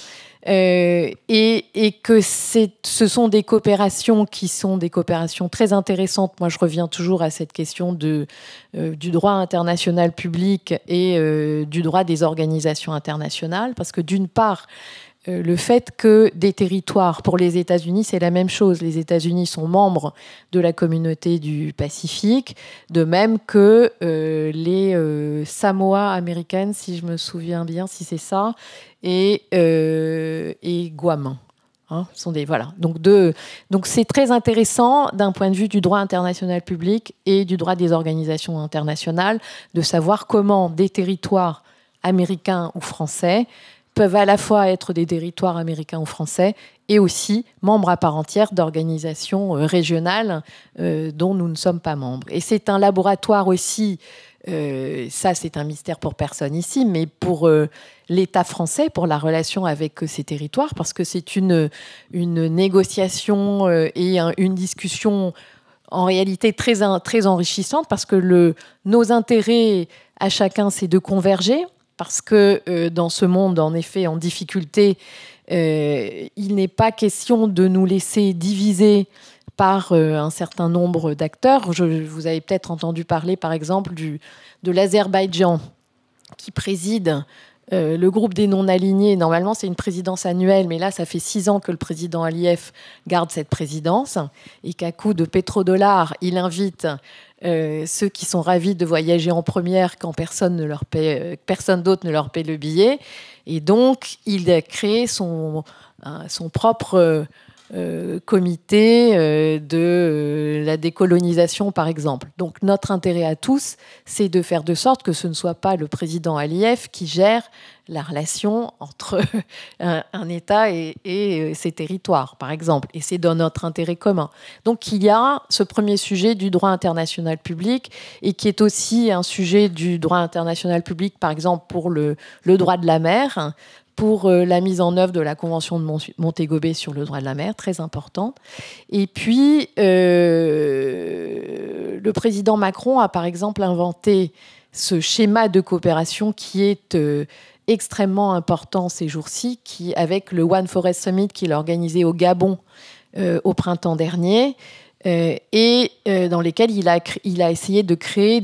Et que ce sont des coopérations qui sont des coopérations très intéressantes. Moi, je reviens toujours à cette question du droit international public et du droit des organisations internationales, parce que d'une part, le fait que des territoires, pour les États-Unis, c'est la même chose. Les États-Unis sont membres de la communauté du Pacifique, de même que les Samoa américaines, si je me souviens bien, si c'est ça, et Guam. Sont voilà. Donc c'est très intéressant d'un point de vue du droit international public et du droit des organisations internationales de savoir comment des territoires américains ou français peuvent à la fois être des territoires américains ou français et aussi membres à part entière d'organisations régionales dont nous ne sommes pas membres. Et c'est un laboratoire aussi, ça c'est un mystère pour personne ici, mais pour l'État français, pour la relation avec ces territoires, parce que c'est une négociation et une discussion en réalité très enrichissante, parce que nos intérêts à chacun, c'est de converger, parce que dans ce monde, en effet, en difficulté, il n'est pas question de nous laisser diviser par un certain nombre d'acteurs. Vous avez peut-être entendu parler, par exemple, de l'Azerbaïdjan, qui préside le groupe des non-alignés, normalement, c'est une présidence annuelle, mais là, ça fait 6 ans que le président Aliyev garde cette présidence et qu'à coup de pétrodollars, il invite ceux qui sont ravis de voyager en première quand personne d'autre ne leur paie le billet. Et donc, il a créé son propre comité de la décolonisation, par exemple. Donc, notre intérêt à tous, c'est de faire de sorte que ce ne soit pas le président Aliyev qui gère la relation entre un État et ses territoires, par exemple. Et c'est dans notre intérêt commun. Donc, il y a ce premier sujet du droit international public et qui est aussi un sujet du droit international public, par exemple, pour le droit de la mer, pour la mise en œuvre de la Convention de Montego Bay sur le droit de la mer, très important. Et puis, le président Macron a, par exemple, inventé ce schéma de coopération qui est extrêmement important ces jours-ci, avec le One Forest Summit qu'il a organisé au Gabon au printemps dernier, et dans lesquels il a essayé de créer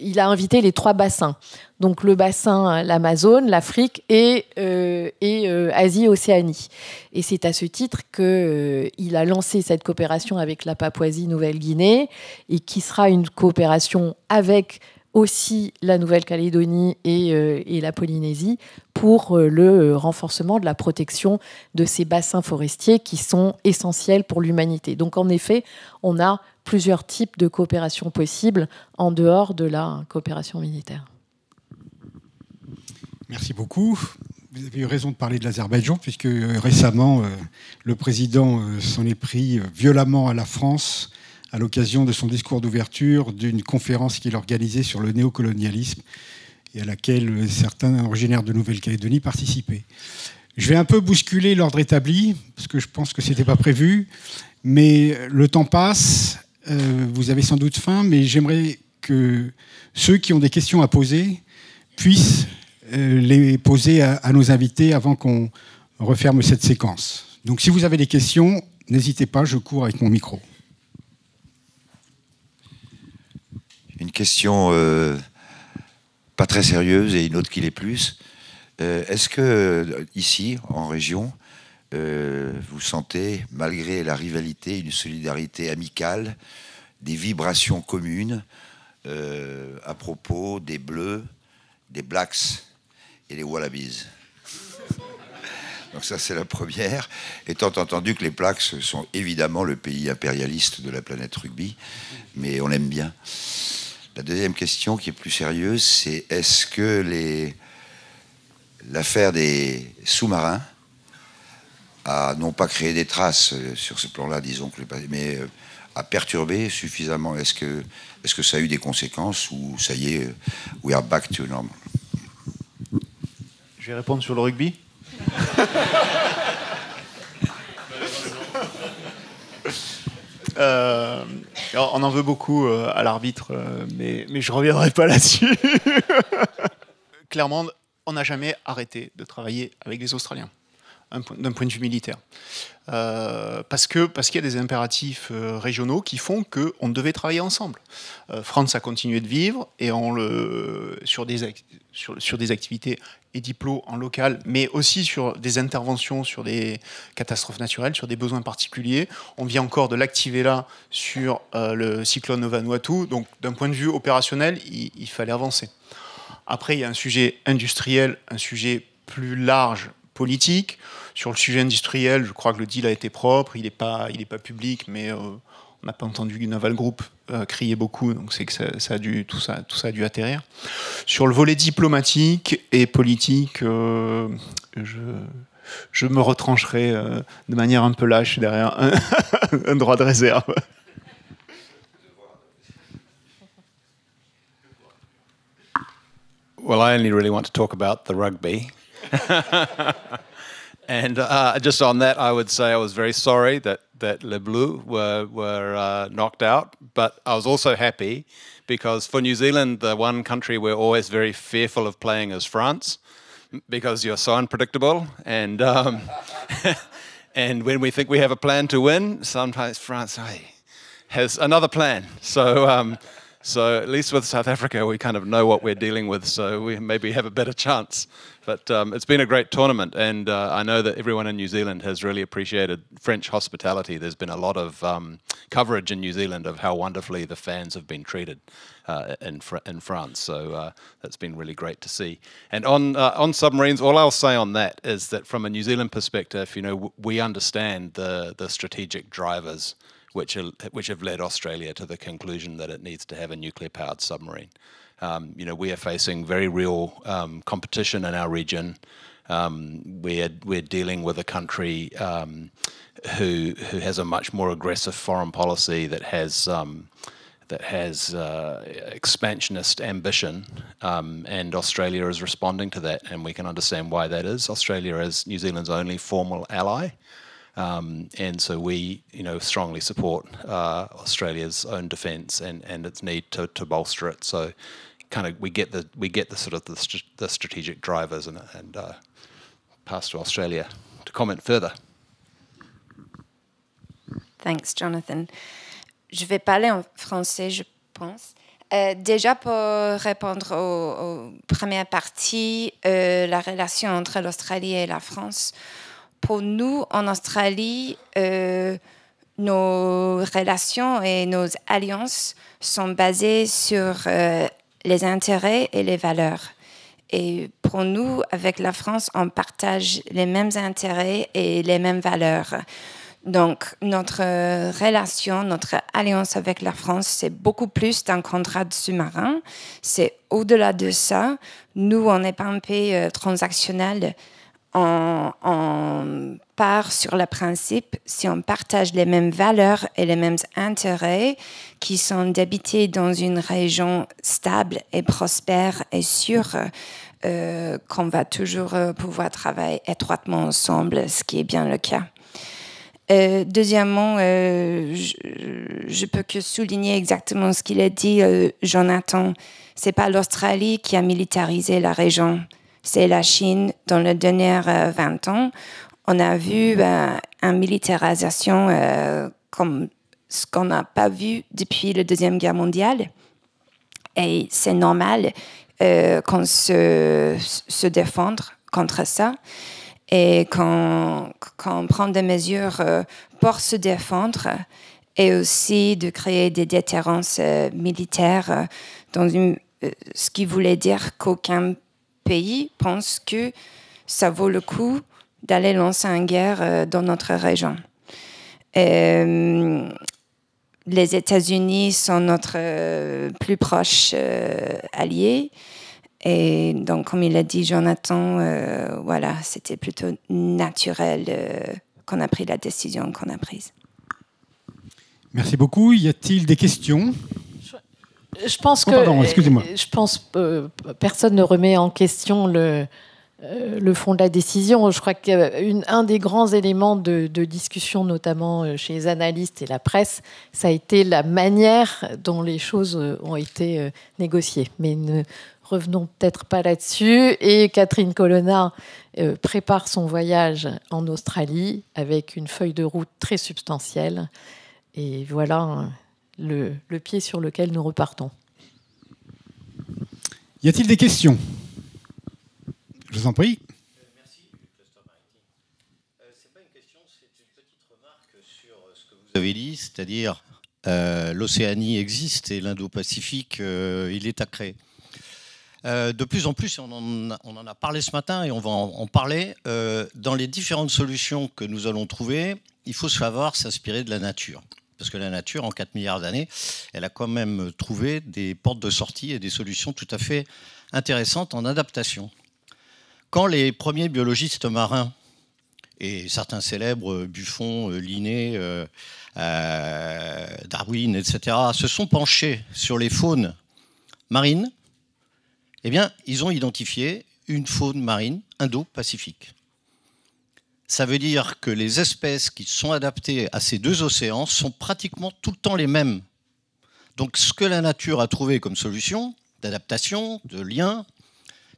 il a invité les 3 bassins. Donc le bassin, l'Amazone, l'Afrique et Asie-Océanie. Et c'est à ce titre qu'il a lancé cette coopération avec la Papouasie-Nouvelle-Guinée et qui sera une coopération avec aussi la Nouvelle-Calédonie et la Polynésie pour le renforcement de la protection de ces bassins forestiers qui sont essentiels pour l'humanité. Donc en effet, on a plusieurs types de coopération possibles en dehors de la coopération militaire. Merci beaucoup. Vous avez eu raison de parler de l'Azerbaïdjan, puisque récemment, le président s'en est pris violemment à la France à l'occasion de son discours d'ouverture d'une conférence qu'il organisait sur le néocolonialisme et à laquelle certains originaires de Nouvelle-Calédonie participaient. Je vais un peu bousculer l'ordre établi, parce que je pense que ce n'était pas prévu, mais le temps passe, vous avez sans doute faim, mais j'aimerais que ceux qui ont des questions à poser puissent les poser à nos invités avant qu'on referme cette séquence. Donc si vous avez des questions, n'hésitez pas, je cours avec mon micro. Une question pas très sérieuse et une autre qui l'est plus. Est-ce que ici, en région, vous sentez, malgré la rivalité, une solidarité amicale, des vibrations communes à propos des Bleus, des Blacks et des Wallabies? Donc ça, c'est la première. Étant entendu que les Blacks sont évidemment le pays impérialiste de la planète rugby, mais on aime bien. La deuxième question, qui est plus sérieuse, c'est est-ce que l'affaire des sous-marins a non pas créé des traces sur ce plan-là, disons, mais a perturbé suffisamment? Est-ce que ça a eu des conséquences ou ça y est, we are back to normal? Je vais répondre sur le rugby. On en veut beaucoup à l'arbitre, mais je ne reviendrai pas là-dessus. Clairement, on n'a jamais arrêté de travailler avec les Australiens, d'un point de vue militaire. Parce qu'il y a des impératifs régionaux qui font qu'on devait travailler ensemble. France a continué de vivre et sur des activités et diplômes en local, mais aussi sur des interventions sur des catastrophes naturelles, sur des besoins particuliers. On vient encore de l'activer là sur le cyclone Vanuatu. Donc d'un point de vue opérationnel, il fallait avancer. Après, il y a un sujet industriel, un sujet plus large, politique. Sur le sujet industriel, je crois que le deal a été propre, il n'est pas public, mais on n'a pas entendu Naval Group crier beaucoup, donc c'est que tout ça a dû atterrir. Sur le volet diplomatique et politique, je me retrancherai de manière un peu lâche derrière un droit de réserve. Well, I only really want to talk about the rugby. And just on that, I would say I was very sorry that Les Bleus were knocked out, but I was also happy because for New Zealand, the one country we're always very fearful of playing is France, because you're so unpredictable, and and when we think we have a plan to win, sometimes France has another plan. So So at least with South Africa, we kind of know what we're dealing with, so we maybe have a better chance. But it's been a great tournament, and I know that everyone in New Zealand has really appreciated French hospitality. There's been a lot of coverage in New Zealand of how wonderfully the fans have been treated in France, so that's been really great to see. And on submarines, all I'll say on that is that from a New Zealand perspective, you know, we understand the strategic drivers which have led Australia to the conclusion that it needs to have a nuclear-powered submarine. You know, we are facing very real competition in our region. We're dealing with a country who has a much more aggressive foreign policy that has expansionist ambition, and Australia is responding to that, and we can understand why that is. Australia is New Zealand's only formal ally. And so we, you know, strongly support Australia's own defence and its need to bolster it. So, kind of, we get the sort of the strategic drivers, and pass to Australia to comment further. Thanks, Jonathan. Je vais parler en français, je pense. Déjà, pour répondre aux premières parties, la relation entre l'Australie et la France. Pour nous, en Australie, nos relations et nos alliances sont basées sur les intérêts et les valeurs. Et pour nous, avec la France, on partage les mêmes intérêts et les mêmes valeurs. Donc, notre relation, notre alliance avec la France, c'est beaucoup plus d'un contrat de sous-marin. C'est au-delà de ça. Nous, on n'est pas un pays transactionnel. On part sur le principe, si on partage les mêmes valeurs et les mêmes intérêts qui sont d'habiter dans une région stable et prospère et sûre, qu'on va toujours pouvoir travailler étroitement ensemble, ce qui est bien le cas. Deuxièmement, je peux que souligner exactement ce qu'il a dit, Jonathan. C'est pas l'Australie qui a militarisé la région. C'est la Chine. Dans les derniers 20 ans, on a vu une militarisation comme ce qu'on n'a pas vu depuis la Deuxième Guerre mondiale. Et c'est normal qu'on se défendre contre ça et qu'on prend des mesures pour se défendre et aussi de créer des déterrences militaires dans ce qui voulait dire qu'aucun pays pense que ça vaut le coup d'aller lancer une guerre dans notre région. Les États-Unis sont notre plus proche allié. Et donc, comme il a dit Jonathan, voilà, c'était plutôt naturel qu'on a pris la décision qu'on a prise. Merci beaucoup. Y a-t-il des questions ? Je pense excusez-moi. Je pense personne ne remet en question le fond de la décision. Je crois qu'un des grands éléments de discussion, notamment chez les analystes et la presse, ça a été la manière dont les choses ont été négociées. Mais ne revenons peut-être pas là-dessus. Et Catherine Colonna prépare son voyage en Australie avec une feuille de route très substantielle. Et voilà le pied sur lequel nous repartons. Y a-t-il des questions ? Je vous en prie. Merci, Cluster Maritime. Ce n'est pas une question, c'est une petite remarque sur ce que vous avez dit, c'est-à-dire l'Océanie existe et l'Indo-Pacifique, il est à créer. De plus en plus, on en a parlé ce matin et on va en parler, dans les différentes solutions que nous allons trouver, il faut savoir s'inspirer de la nature. Parce que la nature, en 4 milliards d'années, elle a quand même trouvé des portes de sortie et des solutions tout à fait intéressantes en adaptation. Quand les premiers biologistes marins, et certains célèbres, Buffon, Linné, Darwin, etc., se sont penchés sur les faunes marines, eh bien, ils ont identifié une faune marine indo-pacifique. Ça veut dire que les espèces qui sont adaptées à ces deux océans sont pratiquement tout le temps les mêmes. Donc ce que la nature a trouvé comme solution d'adaptation, de lien,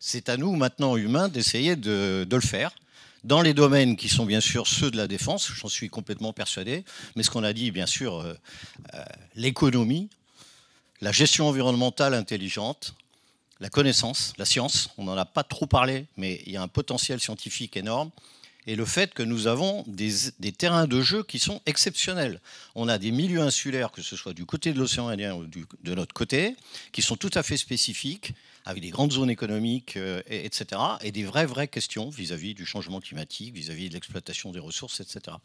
c'est à nous maintenant humains d'essayer de le faire dans les domaines qui sont bien sûr ceux de la défense, j'en suis complètement persuadé, mais ce qu'on a dit bien sûr, l'économie, la gestion environnementale intelligente, la connaissance, la science, on n'en a pas trop parlé, mais il y a un potentiel scientifique énorme, et le fait que nous avons des terrains de jeu qui sont exceptionnels. On a des milieux insulaires, que ce soit du côté de l'océan Indien ou de notre côté, qui sont tout à fait spécifiques, avec des grandes zones économiques, etc., et des vraies questions vis-à-vis du changement climatique, vis-à-vis de l'exploitation des ressources, etc.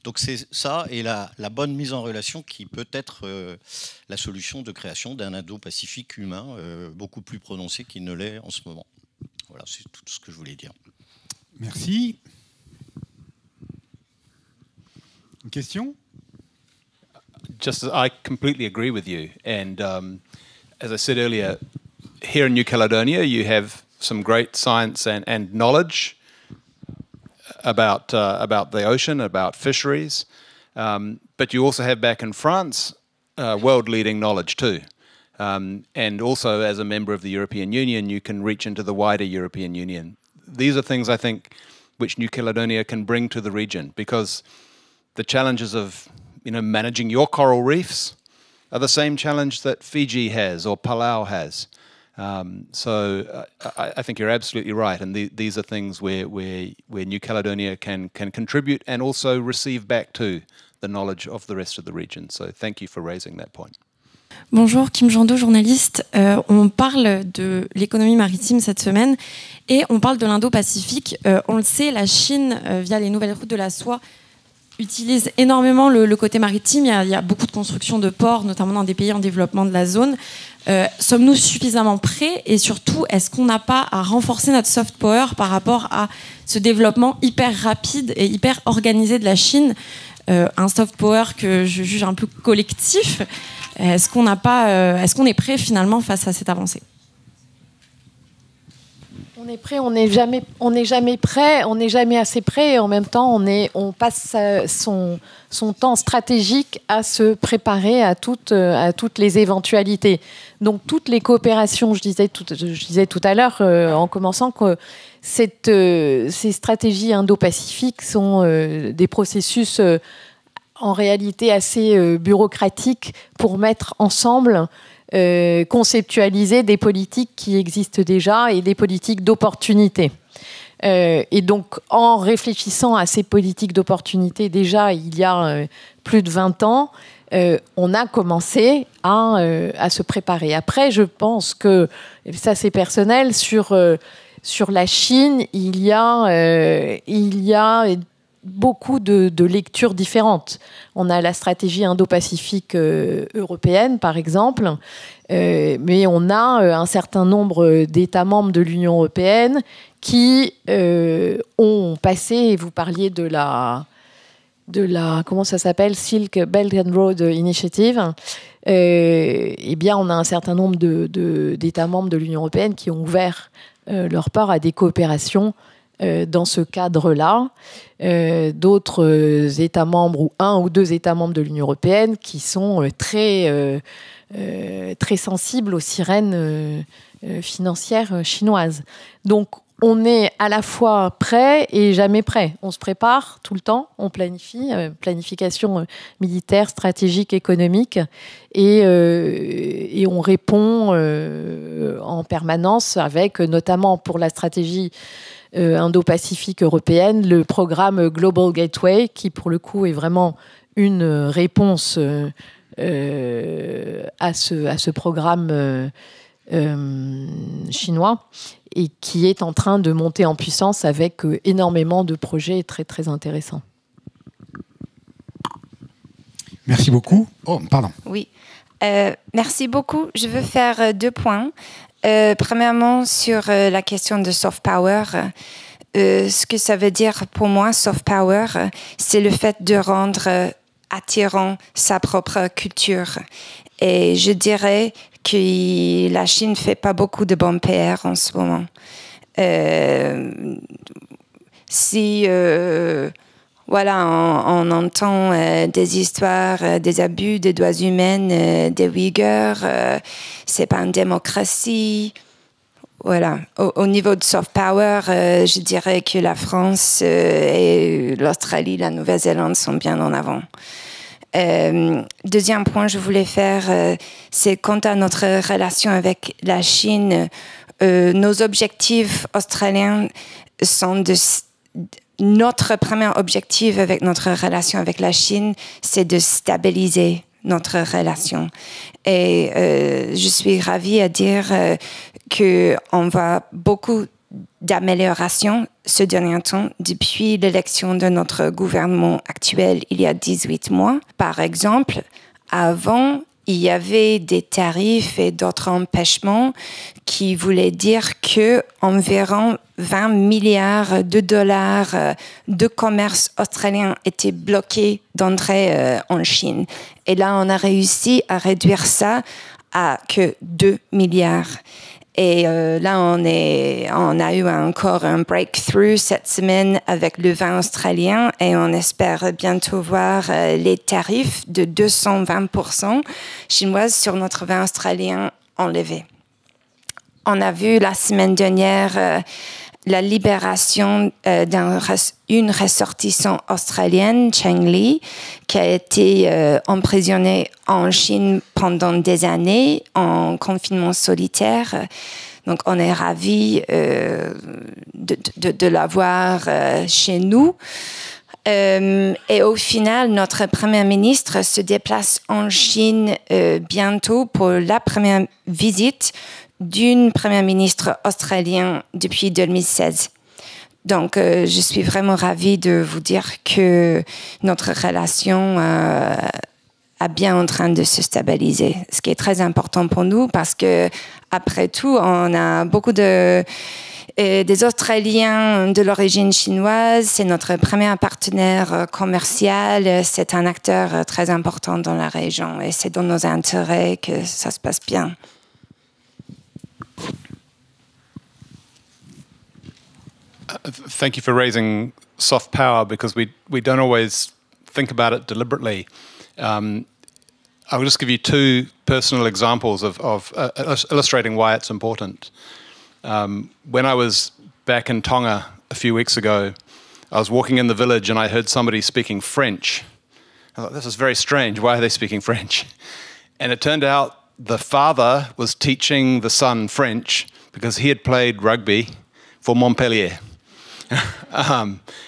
Donc c'est ça, et la bonne mise en relation qui peut être la solution de création d'un Indo-Pacifique humain beaucoup plus prononcé qu'il ne l'est en ce moment. Voilà, c'est tout ce que je voulais dire. Merci. Une question? Just as I completely agree with you. And as I said earlier, here in New Caledonia, you have some great science and knowledge about the ocean, about fisheries. But you also have back in France world-leading knowledge too. And also, as a member of the European Union, you can reach into the wider European Union. These are things, I think, which New Caledonia can bring to the region, because the challenges of managing your coral reefs are the same challenge that Fiji has or Palau has. So I think you're absolutely right, and these are things where New Caledonia can contribute and also receive back to the knowledge of the rest of the region. So thank you for raising that point. Bonjour, Kim Jando, journaliste. On parle de l'économie maritime cette semaine et on parle de l'Indo-Pacifique. On le sait, la Chine, via les nouvelles routes de la soie, utilise énormément le côté maritime. Il y a beaucoup de constructions de ports, notamment dans des pays en développement de la zone. Sommes-nous suffisamment prêts? Et surtout, est-ce qu'on n'a pas à renforcer notre soft power par rapport à ce développement hyper rapide et hyper organisé de la Chine? Un soft power que je juge un peu collectif. Est-ce qu'on est prêt finalement face à cette avancée? On est prêt, on n'est jamais prêt, on n'est jamais assez prêt, et en même temps on passe son temps stratégique à se préparer à toutes les éventualités. Donc toutes les coopérations, je disais tout à l'heure en commençant que ces stratégies indo-pacifiques sont des processus en réalité assez bureaucratiques pour mettre ensemble, conceptualiser des politiques qui existent déjà et des politiques d'opportunité. Et donc, en réfléchissant à ces politiques d'opportunité, déjà, il y a plus de 20 ans, on a commencé à se préparer. Après, je pense que, et ça c'est personnel, sur la Chine, il y a beaucoup de lectures différentes. On a la stratégie indo-pacifique européenne, par exemple, mais on a un certain nombre d'États membres de l'Union européenne qui ont passé, et vous parliez de la comment ça s'appelle, Silk Belt and Road Initiative, eh bien on a un certain nombre d'États membres de l'Union européenne qui ont ouvert leur part à des coopérations dans ce cadre-là. D'autres États membres, ou un ou deux États membres de l'Union européenne, qui sont très sensibles aux sirènes financières chinoises. Donc, on est à la fois prêt et jamais prêt. On se prépare tout le temps, on planifie, planification militaire, stratégique, économique, et on répond en permanence avec, notamment pour la stratégie indo-pacifique européenne, le programme Global Gateway, qui pour le coup est vraiment une réponse à ce programme chinois, et qui est en train de monter en puissance avec énormément de projets très très intéressants. Merci beaucoup. Oh, pardon. Oui, merci beaucoup. Je veux faire 2 points. Premièrement, sur la question de soft power, ce que ça veut dire pour moi, soft power, c'est le fait de rendre attirant sa propre culture. Et je dirais que la Chine ne fait pas beaucoup de bon PR en ce moment. Voilà, on entend des histoires des abus des droits humains des Ouïghours, c'est pas une démocratie. Voilà. Au niveau de soft power, je dirais que la France et l'Australie, la Nouvelle-Zélande sont bien en avant. Deuxième point que je voulais faire, c'est quant à notre relation avec la Chine. Nos objectifs australiens sont notre premier objectif avec notre relation avec la Chine, c'est de stabiliser notre relation. Et je suis ravie à dire qu'on voit beaucoup d'améliorations ce dernier temps depuis l'élection de notre gouvernement actuel il y a 18 mois. Par exemple, avant, il y avait des tarifs et d'autres empêchements qui voulaient dire que environ 20 milliards de dollars de commerce australien étaient bloqués d'entrée en Chine. Et là, on a réussi à réduire ça à que 2 milliards. Et là, on a eu encore un breakthrough cette semaine avec le vin australien et on espère bientôt voir les tarifs de 220% chinoises sur notre vin australien enlevés. On a vu la semaine dernière la libération d'une ressortissante australienne, Cheng Li, qui a été emprisonnée en Chine pendant des années en confinement solitaire. Donc, on est ravis de l'avoir chez nous. Et au final, notre Premier ministre se déplace en Chine bientôt pour la première visite d'une Première ministre australienne depuis 2016. Donc, je suis vraiment ravie de vous dire que notre relation est bien en train de se stabiliser, ce qui est très important pour nous parce que, après tout, on a beaucoup des Australiens de l'origine chinoise. C'est notre premier partenaire commercial. C'est un acteur très important dans la région et c'est dans nos intérêts que ça se passe bien. Thank you for raising soft power because we don't always think about it deliberately. I will just give you two personal examples of illustrating why it's important. When I was back in Tonga a few weeks ago, I was walking in the village and I heard somebody speaking French. I thought, this is very strange. Why are they speaking French? And it turned out the father was teaching the son French because he had played rugby for Montpellier.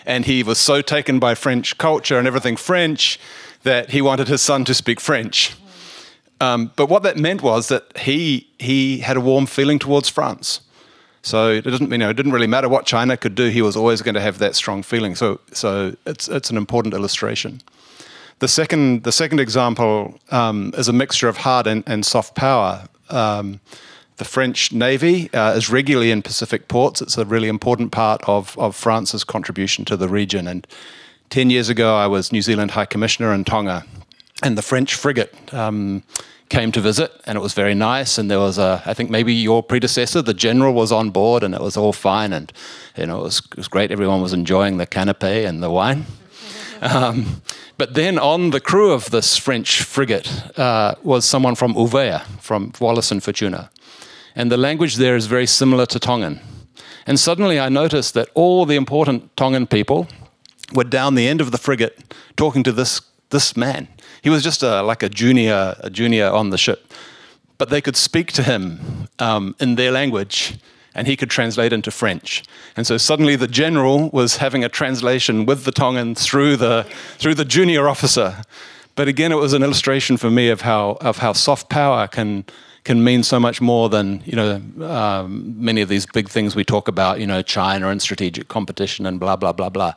And he was so taken by French culture and everything French that he wanted his son to speak French. But what that meant was that he had a warm feeling towards France. So it didn't really matter what China could do. He was always going to have that strong feeling. So it's an important illustration. The second example is a mixture of hard and soft power. The French Navy is regularly in Pacific ports. It's a really important part of France's contribution to the region. And 10 years ago, I was New Zealand High Commissioner in Tonga, and the French frigate came to visit, and it was very nice. And there was I think maybe your predecessor, the general, was on board, and it was all fine. And it was great. Everyone was enjoying the canapé and the wine. But then on the crew of this French frigate was someone from Uvea, from Wallis and Futuna. And the language there is very similar to Tongan. And suddenly I noticed that all the important Tongan people were down the end of the frigate talking to this man. He was just like a junior on the ship. But they could speak to him in their language, and he could translate into French. And so suddenly the general was having a translation with the Tongan through the junior officer. But again, it was an illustration for me of how soft power can mean so much more than many of these big things we talk about, China and strategic competition and blah blah blah blah.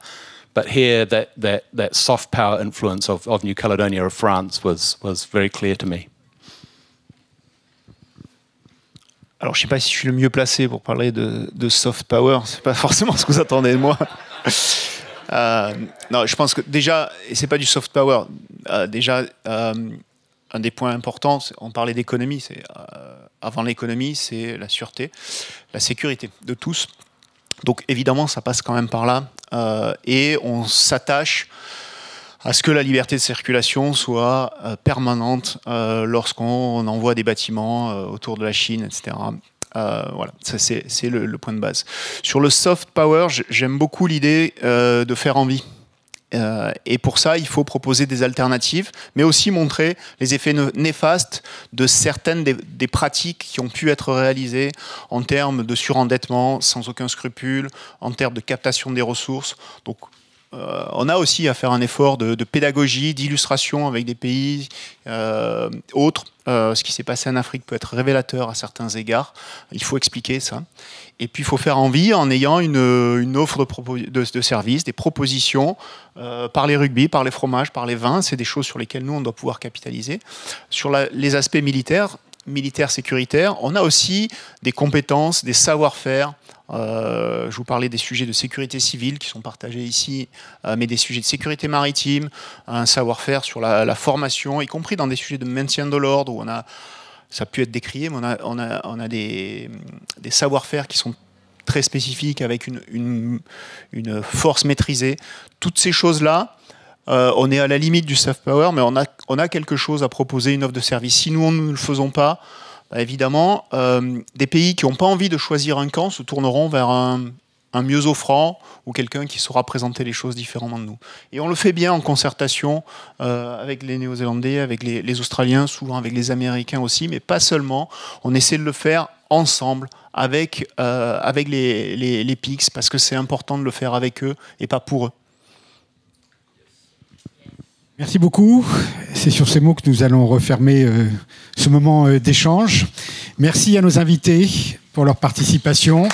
But here, that soft power influence of New Caledonia, of France, was very clear to me. Alors, je ne sais pas si je suis le mieux placé pour parler de soft power. C'est pas forcément ce que vous attendez de moi. Non, je pense que déjà, et c'est pas du soft power. Un des points importants, on parlait d'économie. Avant l'économie, c'est la sûreté, la sécurité de tous. Donc évidemment, ça passe quand même par là. Et on s'attache à ce que la liberté de circulation soit permanente lorsqu'on envoie des bâtiments autour de la Chine, etc. Voilà, ça c'est le point de base. Sur le soft power, j'aime beaucoup l'idée de faire envie. Et pour ça, il faut proposer des alternatives, mais aussi montrer les effets néfastes de certaines des pratiques qui ont pu être réalisées en termes de surendettement, sans aucun scrupule, en termes de captation des ressources. Donc, on a aussi à faire un effort de pédagogie, d'illustration avec des pays autres. Ce qui s'est passé en Afrique peut être révélateur à certains égards. Il faut expliquer ça. Et puis, il faut faire envie en ayant une offre de services, des propositions par les rugby, par les fromages, par les vins. C'est des choses sur lesquelles nous, on doit pouvoir capitaliser. Sur les aspects militaires, sécuritaires, on a aussi des compétences, des savoir-faire. Je vous parlais des sujets de sécurité civile qui sont partagés ici, mais des sujets de sécurité maritime, un savoir-faire sur la formation, y compris dans des sujets de maintien de l'ordre, où ça a pu être décrié, mais on a des savoir-faire qui sont très spécifiques, avec une force maîtrisée. Toutes ces choses-là, on est à la limite du soft power, mais on a quelque chose à proposer, une offre de service. Si nous, ne le faisons pas, évidemment, des pays qui n'ont pas envie de choisir un camp se tourneront vers un mieux offrant ou quelqu'un qui saura présenter les choses différemment de nous. Et on le fait bien en concertation avec les Néo-Zélandais, avec les Australiens, souvent avec les Américains aussi, mais pas seulement. On essaie de le faire ensemble avec les PICS, parce que c'est important de le faire avec eux et pas pour eux. Merci beaucoup. C'est sur ces mots que nous allons refermer ce moment d'échange. Merci à nos invités pour leur participation.